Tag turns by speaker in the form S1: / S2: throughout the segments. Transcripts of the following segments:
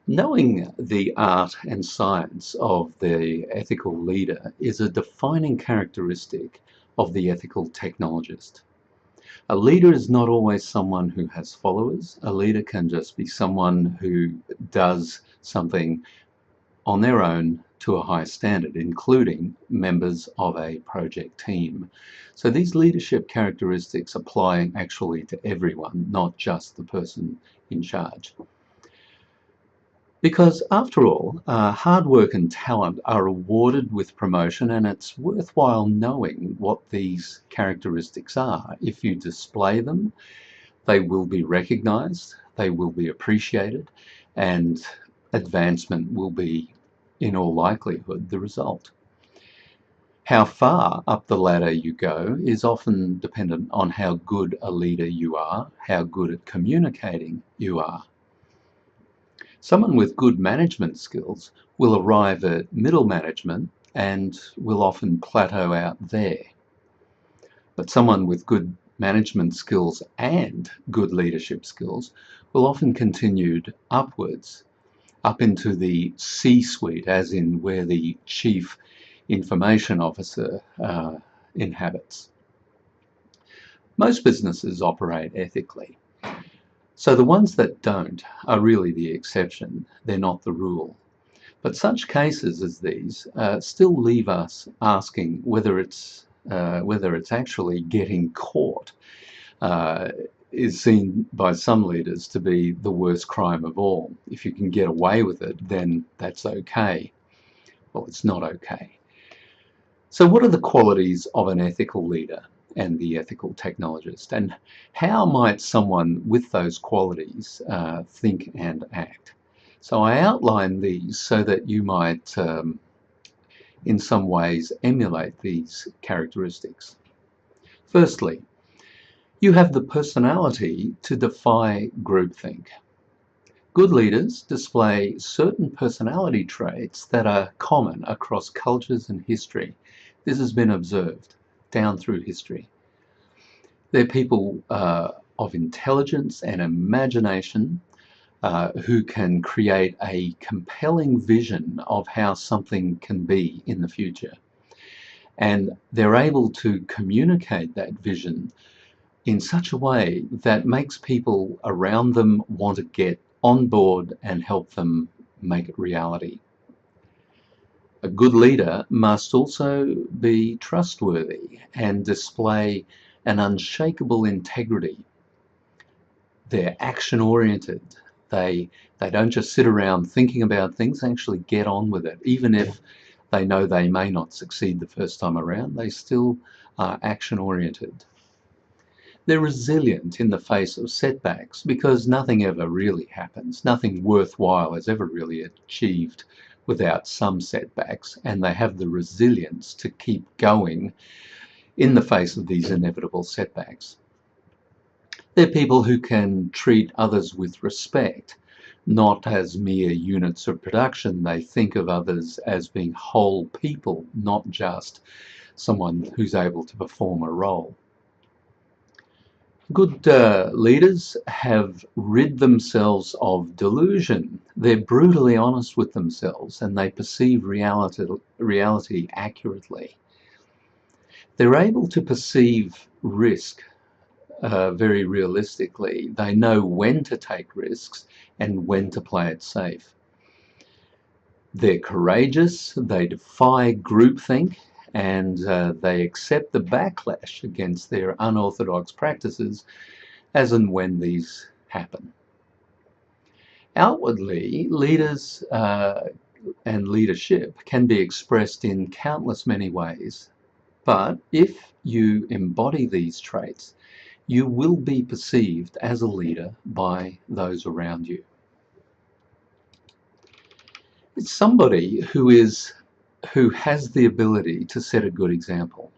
S1: Knowing the art and science of the ethical leader is a defining characteristic of the ethical technologist. A leader is not always someone who has followers. A leader can just be someone who does something on their own to a high standard, including members of a project team. So these leadership characteristics apply actually to everyone, not just the person in charge. Because after all, hard work and talent are rewarded with promotion, and it's worthwhile knowing what these characteristics are. If you display them, they will be recognized, they will be appreciated, and advancement will be, in all likelihood, the result. How far up the ladder you go is often dependent on how good a leader you are, how good at communicating you are. Someone with good management skills will arrive at middle management and will often plateau out there. But someone with good management skills and good leadership skills will often continue upwards, up into the C-suite, as in where the chief information officer inhabits. Most businesses operate ethically. So the ones that don't are really the exception, they're not the rule. But such cases as these still leave us asking whether it's actually getting caught is seen by some leaders to be the worst crime of all. If you can get away with it, then that's okay. Well, it's not okay. So what are the qualities of an ethical leader and the ethical technologist, and how might someone with those qualities think and act? So I outline these so that you might in some ways emulate these characteristics. Firstly, you have the personality to defy groupthink. Good leaders display certain personality traits that are common across cultures and history. This has been observed down through history. They're people of intelligence and imagination who can create a compelling vision of how something can be in the future. And they're able to communicate that vision in such a way that makes people around them want to get on board and help them make it reality. A good leader must also be trustworthy and display an unshakable integrity. They're action-oriented. They don't just sit around thinking about things, they actually get on with it. Even if they know they may not succeed the first time around, they still are action-oriented. They're resilient in the face of setbacks because nothing ever really happens. Nothing worthwhile is ever really achieved without some setbacks, and they have the resilience to keep going in the face of these inevitable setbacks. They're people who can treat others with respect, not as mere units of production. They think of others as being whole people, not just someone who's able to perform a role. Good leaders have rid themselves of delusion. They're brutally honest with themselves and they perceive reality accurately. They're able to perceive risk very realistically. They know when to take risks and when to play it safe. They're courageous, they defy groupthink, and they accept the backlash against their unorthodox practices as and when these happen. Outwardly, leaders and leadership can be expressed in countless many ways, but if you embody these traits, you will be perceived as a leader by those around you. It's somebody who has the ability to set a good example.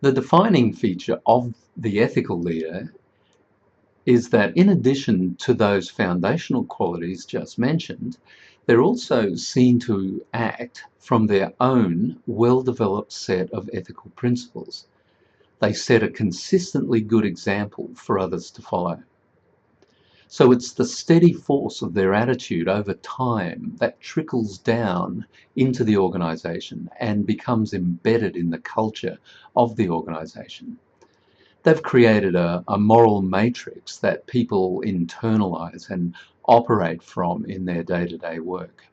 S1: The defining feature of the ethical leader is that in addition to those foundational qualities just mentioned, they're also seen to act from their own well-developed set of ethical principles. They set a consistently good example for others to follow. So it's the steady force of their attitude over time that trickles down into the organisation and becomes embedded in the culture of the organisation. They've created a moral matrix that people internalise and operate from in their day-to-day work.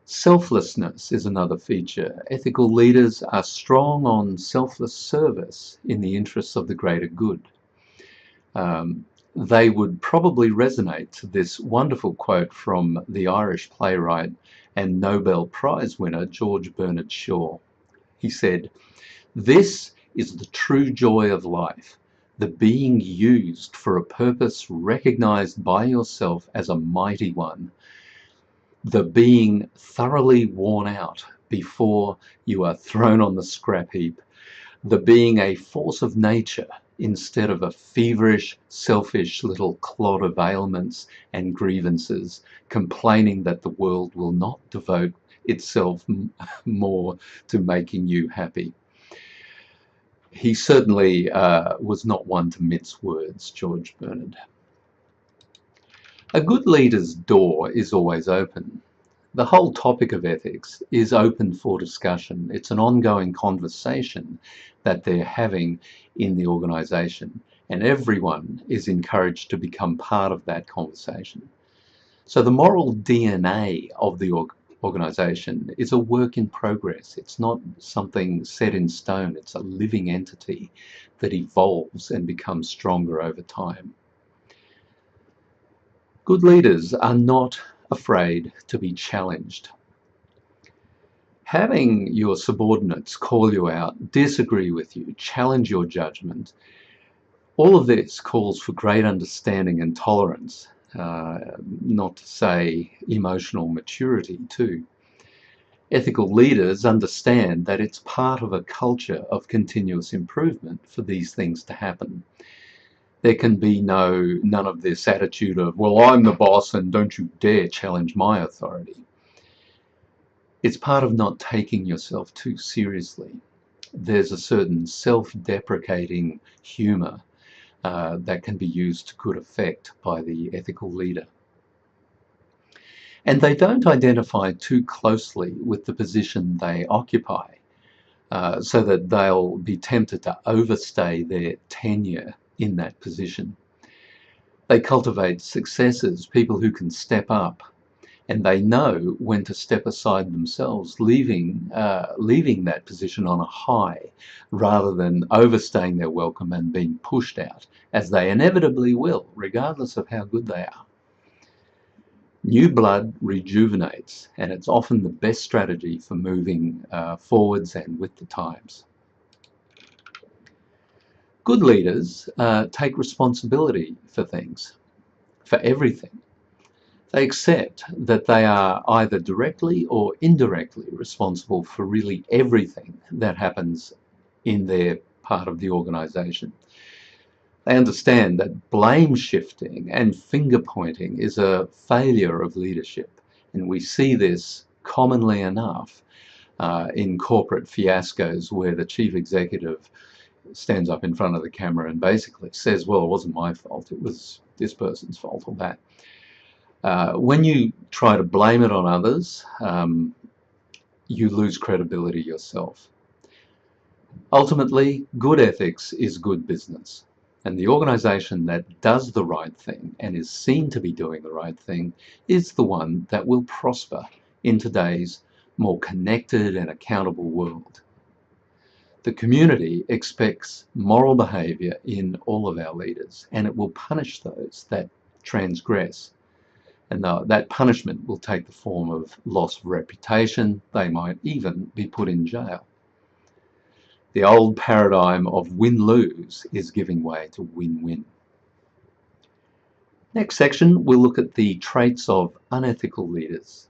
S1: Selflessness is another feature. Ethical leaders are strong on selfless service in the interests of the greater good. They would probably resonate to this wonderful quote from the Irish playwright and Nobel Prize winner George Bernard Shaw. He said, "This is the true joy of life, the being used for a purpose recognized by yourself as a mighty one, the being thoroughly worn out before you are thrown on the scrap heap, the being a force of nature instead of a feverish, selfish little clod of ailments and grievances, complaining that the world will not devote itself more to making you happy." He certainly was not one to mince words, George Bernard. A good leader's door is always open. The whole topic of ethics is open for discussion. It's an ongoing conversation that they're having in the organisation, and everyone is encouraged to become part of that conversation. So the moral DNA of the organisation is a work in progress. It's not something set in stone. It's a living entity that evolves and becomes stronger over time. Good leaders are not afraid to be challenged. Having your subordinates call you out, disagree with you, challenge your judgment, all of this calls for great understanding and tolerance, not to say emotional maturity too. Ethical leaders understand that it's part of a culture of continuous improvement for these things to happen. There can be none of this attitude of, well, I'm the boss and don't you dare challenge my authority. It's part of not taking yourself too seriously. There's a certain self-deprecating humour that can be used to good effect by the ethical leader. And they don't identify too closely with the position they occupy, so that they'll be tempted to overstay their tenure in that position. They cultivate successors, people who can step up, and they know when to step aside themselves, leaving that position on a high, rather than overstaying their welcome and being pushed out, as they inevitably will, regardless of how good they are. New blood rejuvenates, and it's often the best strategy for moving forwards and with the times. Good leaders take responsibility for things, for everything. They accept that they are either directly or indirectly responsible for really everything that happens in their part of the organisation. They understand that blame shifting and finger pointing is a failure of leadership, and we see this commonly enough in corporate fiascos where the chief executive stands up in front of the camera and basically says, well, it wasn't my fault, it was this person's fault or that. When you try to blame it on others, you lose credibility yourself. Ultimately, good ethics is good business, and the organisation that does the right thing and is seen to be doing the right thing is the one that will prosper in today's more connected and accountable world. The community expects moral behaviour in all of our leaders, and it will punish those that transgress. And that punishment will take the form of loss of reputation. They might even be put in jail. The old paradigm of win-lose is giving way to win-win. Next section, we'll look at the traits of unethical leaders.